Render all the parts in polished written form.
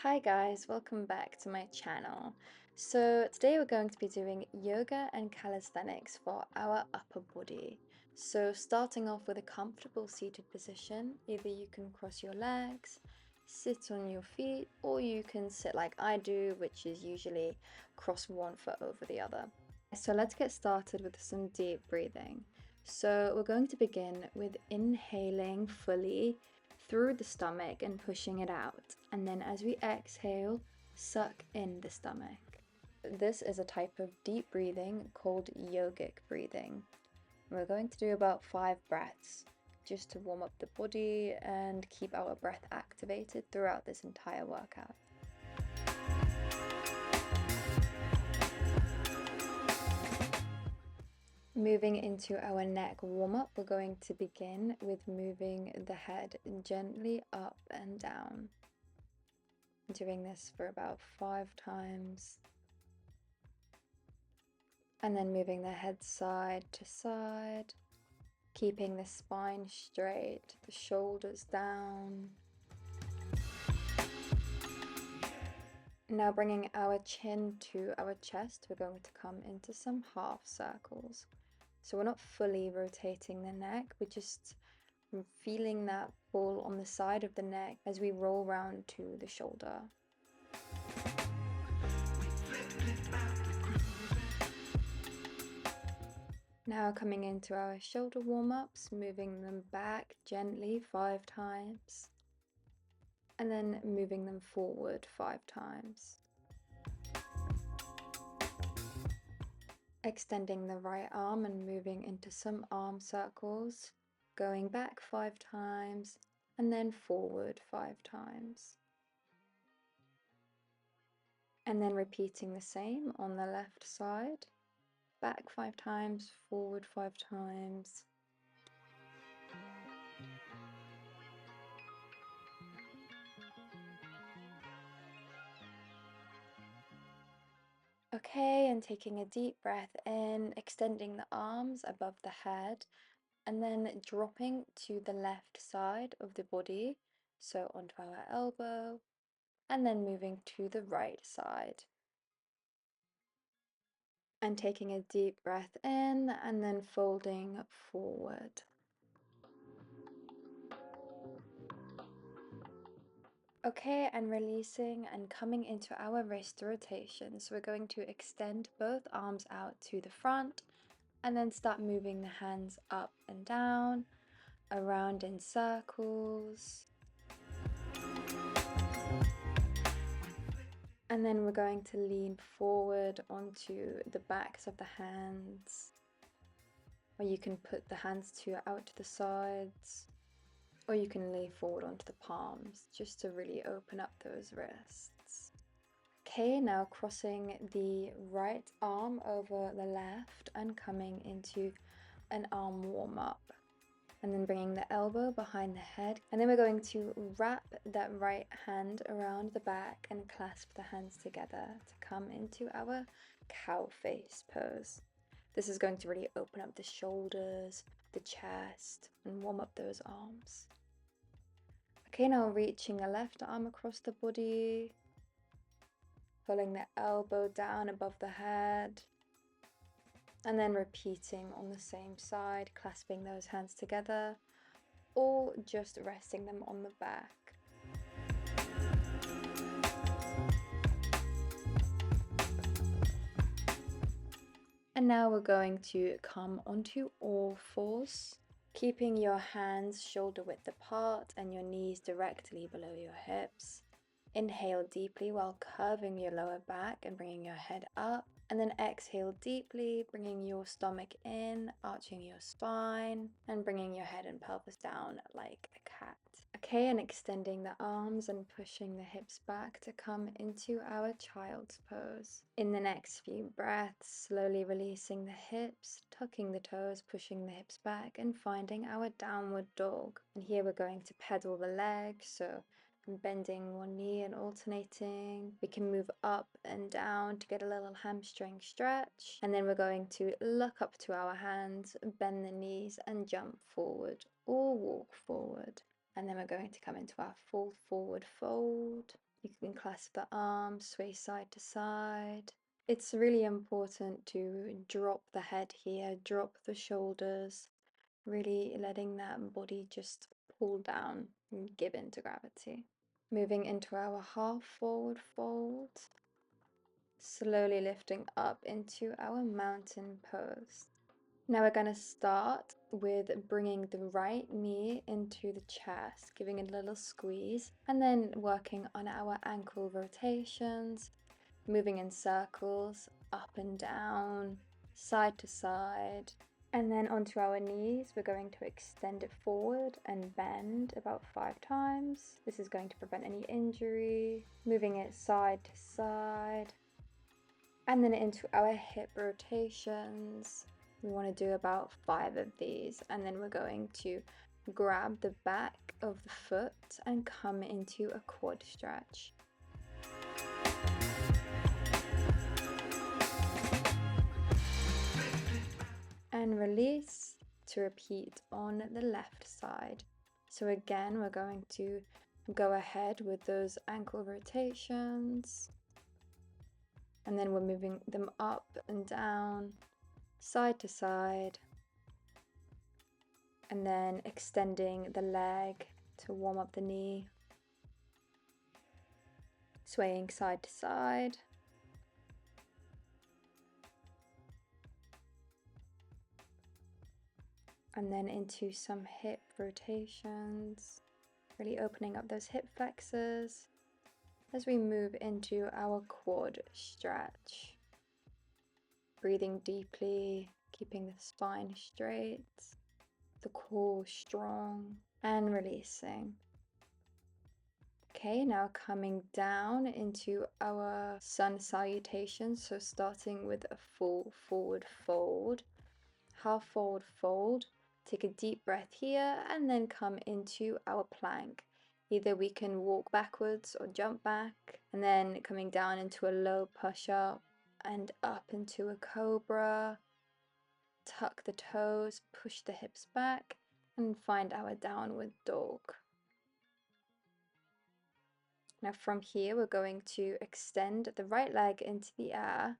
Hi guys, welcome back to my channel. So today we're going to be doing yoga and calisthenics for our upper body. So starting off with a comfortable seated position, either you can cross your legs, sit on your feet, or you can sit like I do, which is usually cross one foot over the other. So let's get started with some deep breathing. So we're going to begin with inhaling fully through the stomach and pushing it out. And then as we exhale, suck in the stomach. This is a type of deep breathing called yogic breathing. We're going to do about 5 breaths just to warm up the body and keep our breath activated throughout this entire workout. Moving into our neck warm-up, we're going to begin with moving the head gently up and down. Doing this for about 5 times. And then moving the head side to side, keeping the spine straight, the shoulders down. Now bringing our chin to our chest, we're going to come into some half circles. So we're not fully rotating the neck, we're just feeling that pull on the side of the neck as we roll round to the shoulder. Now coming into our shoulder warm-ups, moving them back gently 5 times, and then moving them forward 5 times. Extending the right arm and moving into some arm circles, going back 5 times, and then forward 5 times. And then repeating the same on the left side. Back 5 times, forward 5 times. Okay, and taking a deep breath in, extending the arms above the head, and then dropping to the left side of the body, so onto our elbow, and then moving to the right side. And taking a deep breath in, and then folding forward. Okay, and releasing and coming into our wrist rotation. So we're going to extend both arms out to the front and then start moving the hands up and down, around in circles. And then we're going to lean forward onto the backs of the hands, or you can put the hands out to the sides, or you can lean forward onto the palms just to really open up those wrists. Okay, now crossing the right arm over the left and coming into an arm warm-up. And then bringing the elbow behind the head. And then we're going to wrap that right hand around the back and clasp the hands together to come into our cow face pose. This is going to really open up the shoulders, the chest, and warm up those arms. Okay, now reaching the left arm across the body, pulling the elbow down above the head, and then repeating on the same side, clasping those hands together, or just resting them on the back. And now we're going to come onto all fours, keeping your hands shoulder width apart and your knees directly below your hips. Inhale deeply while curving your lower back and bringing your head up. And then exhale deeply, bringing your stomach in, arching your spine, and bringing your head and pelvis down like a cat. Okay, and extending the arms and pushing the hips back to come into our child's pose. In the next few breaths, slowly releasing the hips, tucking the toes, pushing the hips back, and finding our downward dog. And here we're going to pedal the legs, so bending one knee and alternating. We can move up and down to get a little hamstring stretch. And then we're going to look up to our hands, bend the knees and jump forward or walk forward. And then we're going to come into our full forward fold. You can clasp the arms, sway side to side. It's really important to drop the head here, drop the shoulders, really letting that body just pull down and give in to gravity. Moving into our half forward fold, slowly lifting up into our mountain pose. Now we're going to start with bringing the right knee into the chest, giving it a little squeeze, and then working on our ankle rotations, moving in circles, up and down, side to side. And then onto our knees, we're going to extend it forward and bend about 5 times. This is going to prevent any injury. Moving it side to side. And then into our hip rotations. We want to do about 5 of these, and then we're going to grab the back of the foot and come into a quad stretch. And release to repeat on the left side. So again, we're going to go ahead with those ankle rotations, and then we're moving them up and down, side to side, and then extending the leg to warm up the knee, swaying side to side, and then into some hip rotations, really opening up those hip flexors as we move into our quad stretch. Breathing deeply, keeping the spine straight, the core strong, and releasing. Okay, now coming down into our sun salutation. So starting with a full forward fold, half forward fold, take a deep breath here, and then come into our plank. Either we can walk backwards or jump back, and then coming down into a low push-up and up into a cobra. Tuck the toes, push the hips back, and find our downward dog. Now from here, we're going to extend the right leg into the air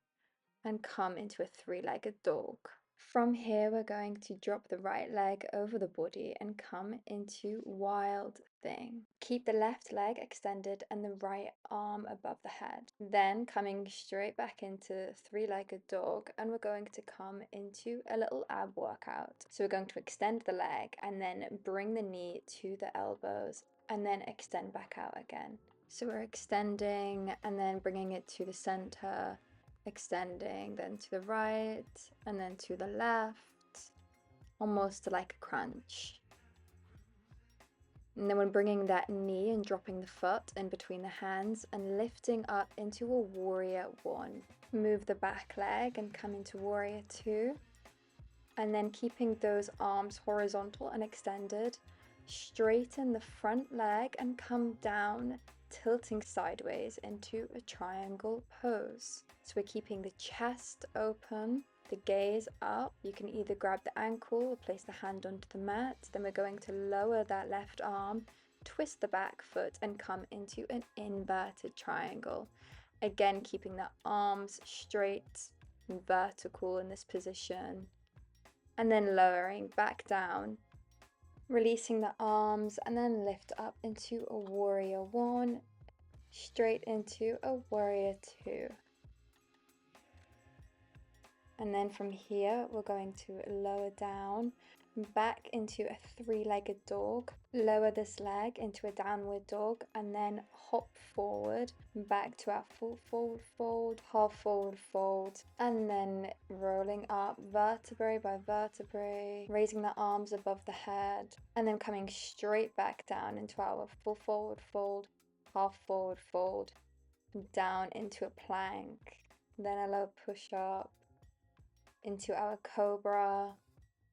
and come into a 3-legged dog. From here, we're going to drop the right leg over the body and come into wild thing. Keep the left leg extended and the right arm above the head. Then coming straight back into 3-legged dog, and we're going to come into a little ab workout. So we're going to extend the leg and then bring the knee to the elbows and then extend back out again. So we're extending and then bringing it to the center, extending then to the right and then to the left, almost like a crunch. And then when bringing that knee and dropping the foot in between the hands and lifting up into a warrior 1. Move the back leg and come into warrior 2. And then keeping those arms horizontal and extended, straighten the front leg and come down, tilting sideways into a triangle pose. So we're keeping the chest open, the gaze up. You can either grab the ankle or place the hand onto the mat. Then we're going to lower that left arm, twist the back foot and come into an inverted triangle. Again, keeping the arms straight and vertical in this position. And then lowering back down, releasing the arms, and then lift up into a warrior 1, straight into a warrior 2. And then from here, we're going to lower down, back into a 3-legged dog, lower this leg into a downward dog, and then hop forward, back to our full forward fold, half forward fold, and then rolling up vertebrae by vertebrae, raising the arms above the head, and then coming straight back down into our full forward fold, half forward fold, down into a plank, then a low push up, into our cobra,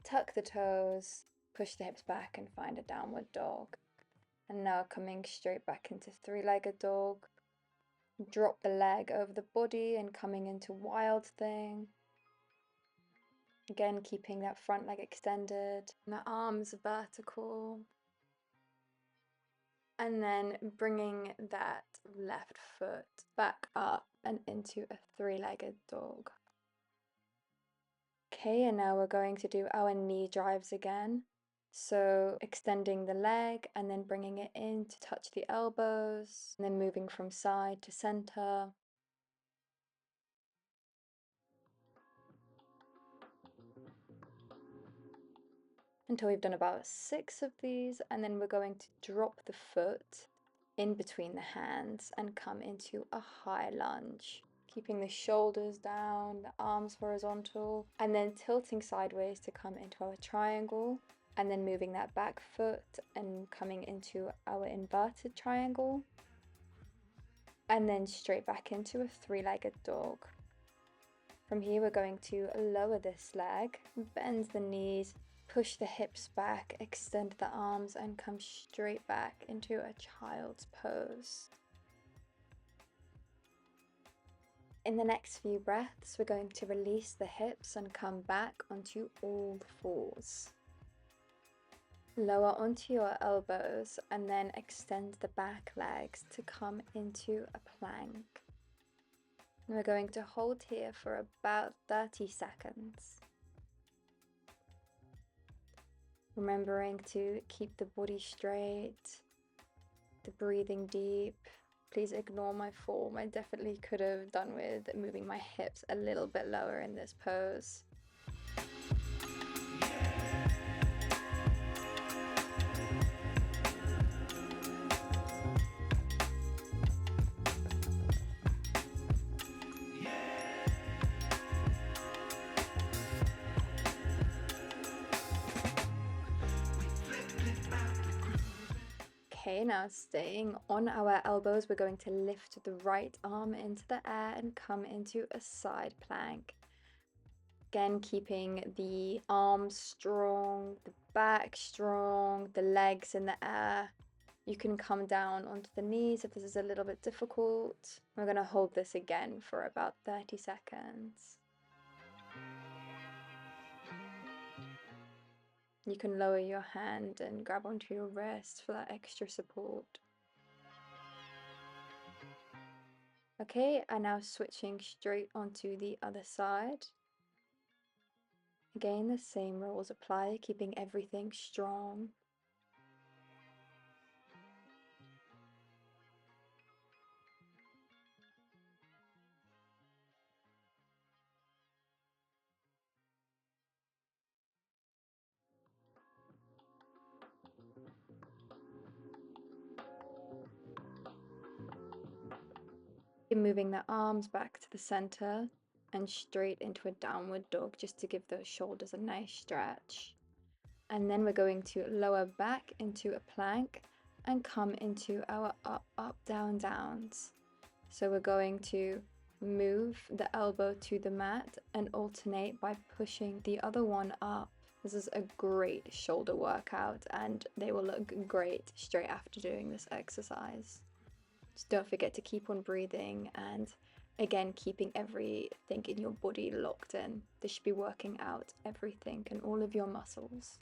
tuck the toes, push the hips back and find a downward dog. And now coming straight back into 3-legged dog, drop the leg over the body and coming into wild thing. Again, keeping that front leg extended and the arms vertical. And then bringing that left foot back up and into a three-legged dog. Okay, and now we're going to do our knee drives again. So extending the leg and then bringing it in to touch the elbows, and then moving from side to center. Until we've done about 6 of these, and then we're going to drop the foot in between the hands and come into a high lunge, keeping the shoulders down, the arms horizontal, and then tilting sideways to come into our triangle, and then moving that back foot and coming into our inverted triangle, and then straight back into a three-legged dog. From here, we're going to lower this leg, bend the knees, push the hips back, extend the arms, and come straight back into a child's pose. In the next few breaths, we're going to release the hips and come back onto all fours. Lower onto your elbows and then extend the back legs to come into a plank. And we're going to hold here for about 30 seconds. Remembering to keep the body straight, the breathing deep. Please ignore my form. I definitely could have done with moving my hips a little bit lower in this pose. Okay, now staying on our elbows, we're going to lift the right arm into the air and come into a side plank. Again, keeping the arms strong, the back strong, the legs in the air. You can come down onto the knees if this is a little bit difficult. We're going to hold this again for about 30 seconds. You can lower your hand and grab onto your wrist for that extra support. Okay, and now switching straight onto the other side. Again, the same rules apply, keeping everything strong. Moving the arms back to the center and straight into a downward dog just to give those shoulders a nice stretch. And then we're going to lower back into a plank and come into our up, up, down, downs. So we're going to move the elbow to the mat and alternate by pushing the other one up. This is a great shoulder workout and they will look great straight after doing this exercise. Just don't forget to keep on breathing and again keeping everything in your body locked in. This should be working out everything and all of your muscles.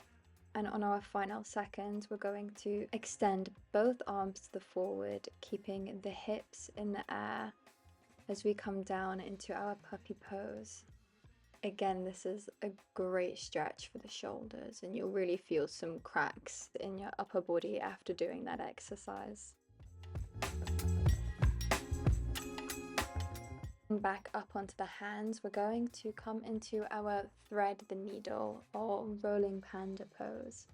And on our final seconds, we're going to extend both arms to the forward, keeping the hips in the air as we come down into our puppy pose. Again, this is a great stretch for the shoulders and you'll really feel some cracks in your upper body after doing that exercise. Back up onto the hands, we're going to come into our thread the needle or rolling panda pose.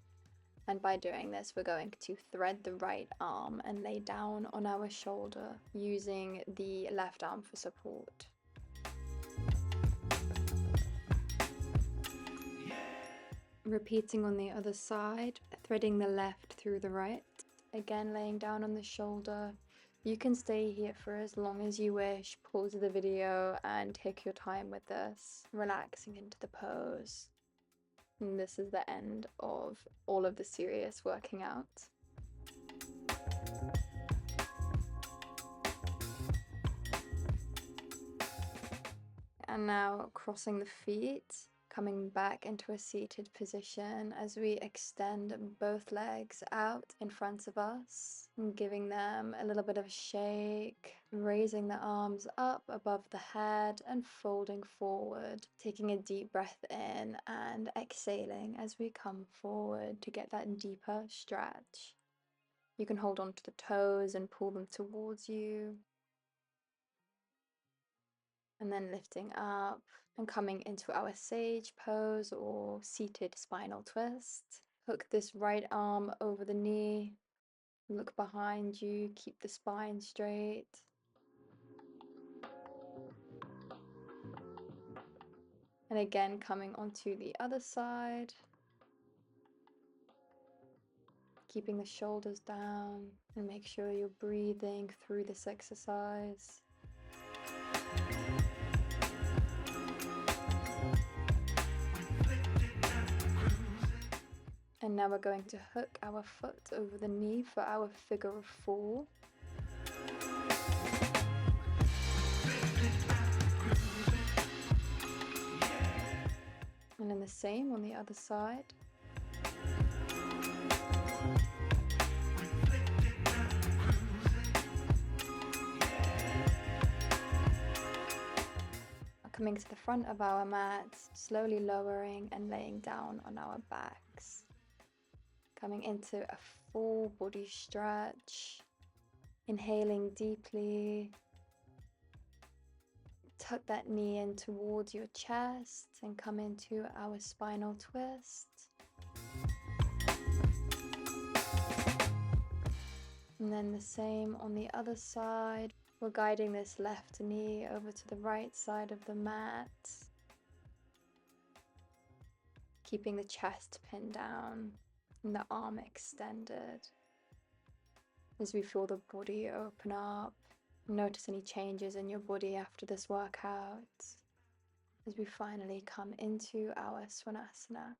And by doing this, we're going to thread the right arm and lay down on our shoulder using the left arm for support. Repeating on the other side, threading the left through the right. Again, laying down on the shoulder. You can stay here for as long as you wish, pause the video and take your time with this, relaxing into the pose. And this is the end of all of the serious working out. And now crossing the feet, coming back into a seated position as we extend both legs out in front of us. And giving them a little bit of a shake, raising the arms up above the head and folding forward, taking a deep breath in and exhaling as we come forward to get that deeper stretch. You can hold on to the toes and pull them towards you. And then lifting up and coming into our sage pose or seated spinal twist. Hook this right arm over the knee. Look behind you, keep the spine straight. And again, coming onto the other side. Keeping the shoulders down and make sure you're breathing through this exercise. And now we're going to hook our foot over the knee for our figure of 4. And then the same on the other side. Coming to the front of our mat, slowly lowering and laying down on our backs. Coming into a full body stretch. Inhaling deeply. Tuck that knee in towards your chest and come into our spinal twist. And then the same on the other side. We're guiding this left knee over to the right side of the mat. Keeping the chest pinned down and the arm extended. As we feel the body open up. Notice any changes in your body after this workout as we finally come into our Svanasana.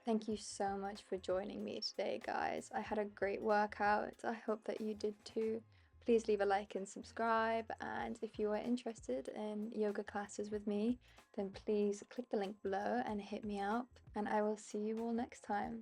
Thank you so much for joining me today, guys. I had a great workout. I hope that you did too. Please leave a like and subscribe. And if you are interested in yoga classes with me, then please click the link below and hit me up. And I will see you all next time.